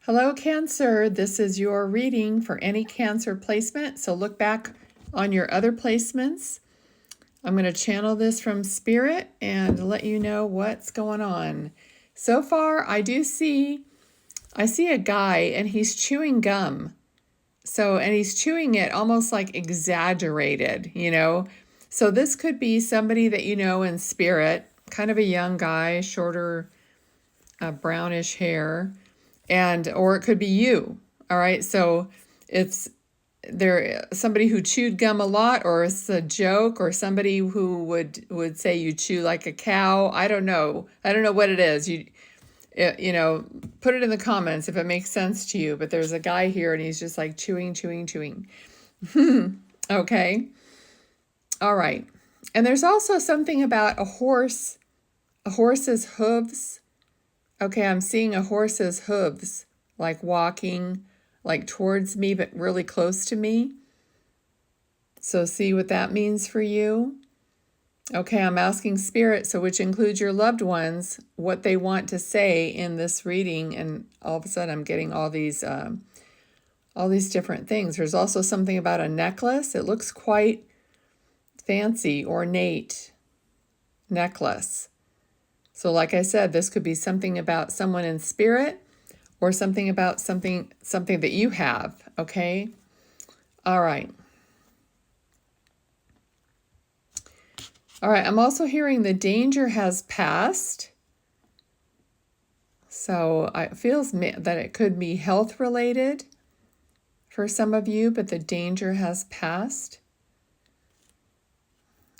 Hello, Cancer. This is your reading for any Cancer placement. So look back on your other placements. I'm going to channel this from Spirit and let you know what's going on. So far, I see a guy and he's chewing gum. And he's chewing it almost like exaggerated. So this could be somebody that you know in spirit, kind of a young guy, shorter, brownish hair. Or it could be you. All right. So it's somebody who chewed gum a lot, or it's a joke, or somebody who would say you chew like a cow. I don't know what it is. Put it in the comments if it makes sense to you. But there's a guy here and he's just like chewing. Okay. All right. And there's also something about a horse's hooves. Okay, I'm seeing a horse's hooves, like walking, like towards me, but really close to me. So see what that means for you. Okay, I'm asking Spirit, so which includes your loved ones, what they want to say in this reading. And all of a sudden I'm getting all these different things. There's also something about a necklace. It looks quite fancy, ornate necklace. So like I said, this could be something about someone in spirit or something about something that you have, okay? All right. All right, I'm also hearing the danger has passed. So it feels that it could be health related for some of you, but the danger has passed.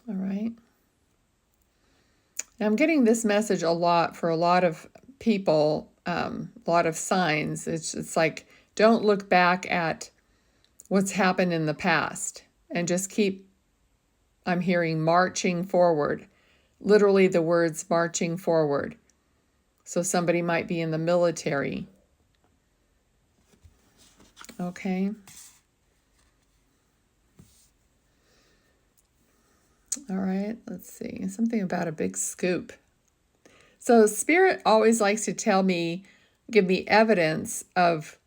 All right. And I'm getting this message a lot for a lot of people, a lot of signs. It's like, don't look back at what's happened in the past and just keep, I'm hearing marching forward. Literally the words marching forward. So somebody might be in the military. Okay. All right, let's see. Something about a big scoop. So Spirit always likes to give me evidence of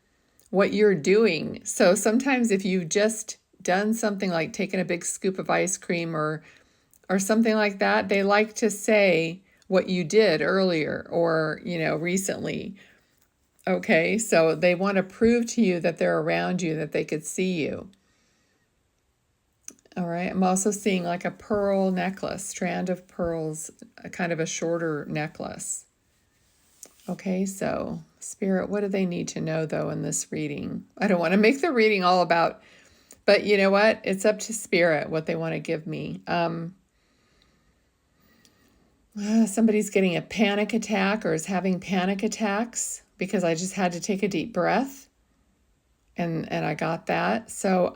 what you're doing. So sometimes if you've just done something like taken a big scoop of ice cream or something like that, they like to say what you did earlier or, recently. Okay, so they want to prove to you that they're around you, that they could see you. All right, I'm also seeing like a pearl necklace, strand of pearls, kind of a shorter necklace. Okay, so Spirit, what do they need to know though in this reading? I don't want to make the reading all about, but you know what? It's up to Spirit what they want to give me. Somebody's getting a panic attack or is having panic attacks because I just had to take a deep breath and I got that. So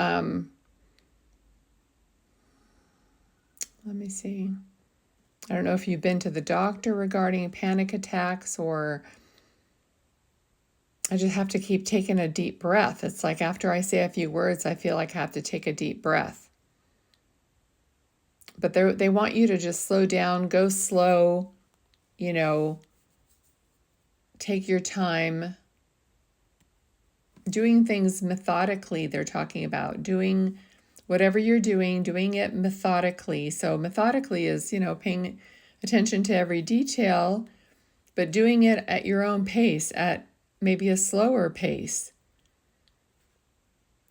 let me see. I don't know if you've been to the doctor regarding panic attacks, or I just have to keep taking a deep breath. It's like after I say a few words, I feel like I have to take a deep breath. But they want you to just slow down, go slow, take your time. Doing things methodically, they're talking about. Doing whatever you're doing it methodically. So methodically is, paying attention to every detail, but doing it at your own pace, at maybe a slower pace.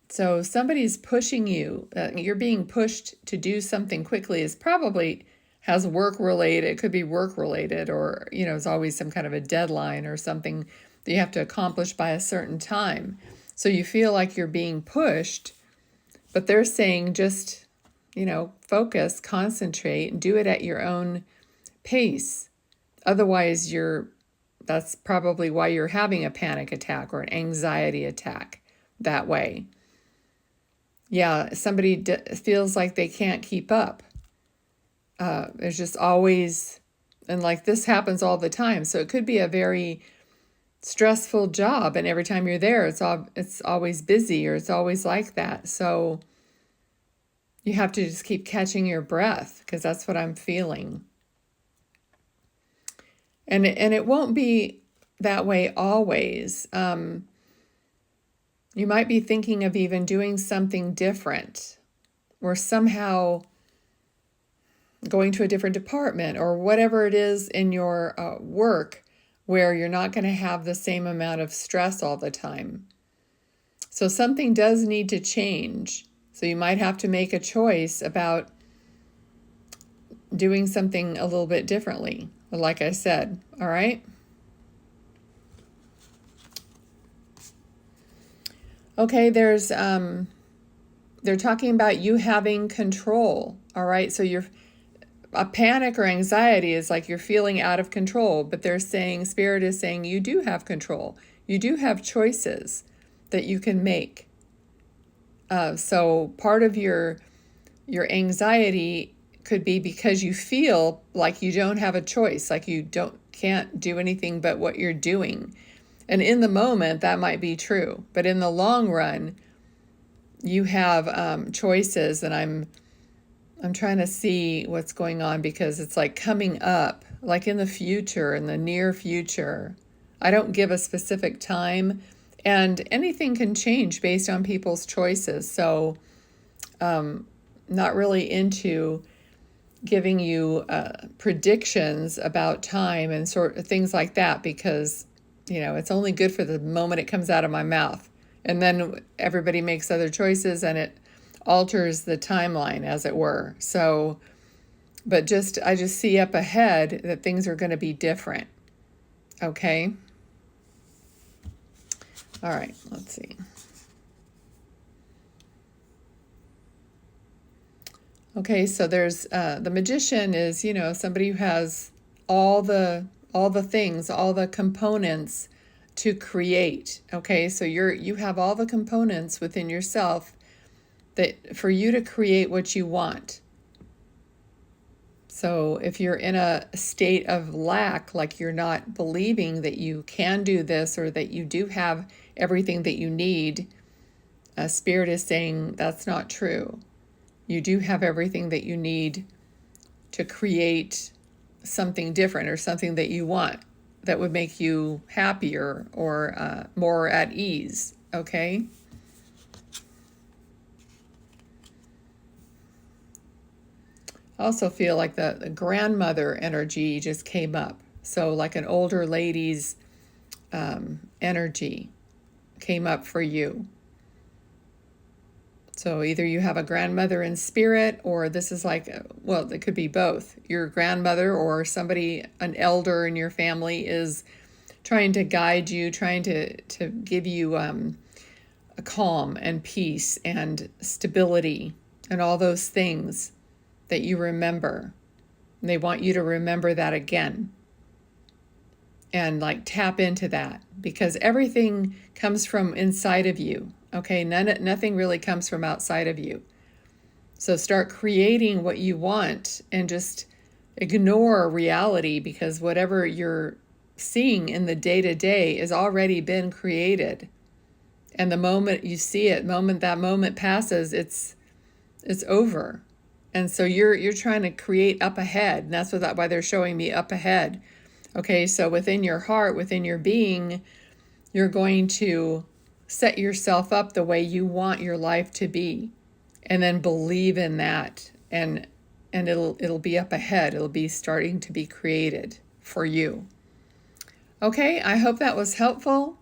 So somebody's pushing you, you're being pushed to do something quickly is probably has work related. It could be work related, or, it's always some kind of a deadline or something that you have to accomplish by a certain time. So you feel like you're being pushed, but they're saying just, focus, concentrate, and do it at your own pace. Otherwise, that's probably why you're having a panic attack or an anxiety attack that way. Yeah, somebody feels like they can't keep up. There's just always, and like this happens all the time. So it could be a very stressful job, and every time you're there, it's always busy, or it's always like that. So you have to just keep catching your breath, because that's what I'm feeling. And it won't be that way always. You might be thinking of even doing something different, or somehow going to a different department, or whatever it is in your work where you're not going to have the same amount of stress all the time. So something does need to change. So you might have to make a choice about doing something a little bit differently, like I said. All right? Okay, they're talking about you having control. All right? So a panic or anxiety is like you're feeling out of control, but they're saying, Spirit is saying you do have control. You do have choices that you can make. So part of your anxiety could be because you feel like you don't have a choice, like you can't do anything but what you're doing. And in the moment, that might be true. But in the long run, you have choices, and I'm trying to see what's going on because it's like coming up, like in the future, in the near future. I don't give a specific time, and anything can change based on people's choices. So, not really into giving you predictions about time and sort of things like that because, it's only good for the moment it comes out of my mouth. And then everybody makes other choices and it alters the timeline, as it were. So, but I just see up ahead that things are going to be different. Okay? All right, let's see. Okay, so there's the magician is, somebody who has all the things, all the components to create. Okay, so you have all the components within yourself that for you to create what you want. So if you're in a state of lack, like you're not believing that you can do this or that you do have everything that you need, Spirit is saying that's not true. You do have everything that you need to create something different or something that you want that would make you happier or more at ease, okay? I also feel like the grandmother energy just came up. So like an older lady's energy came up for you. So either you have a grandmother in spirit, or this is like, well, it could be both. Your grandmother or somebody, an elder in your family, is trying to guide you, trying to give you a calm and peace and stability and all those things that you remember. And they want you to remember that again and like tap into that, because everything comes from inside of you. Okay, nothing really comes from outside of you. So start creating what you want and just ignore reality, because whatever you're seeing in the day-to-day has already been created. And the moment you see it, that moment passes, it's over. And so you're trying to create up ahead, and that's why they're showing me up ahead. Okay, so within your heart, within your being, you're going to set yourself up the way you want your life to be, and then believe in that, and it'll be up ahead. It'll be starting to be created for you. Okay, I hope that was helpful,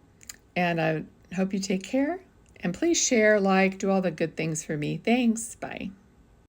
and I hope you take care, and please share, like, do all the good things for me. Thanks. Bye.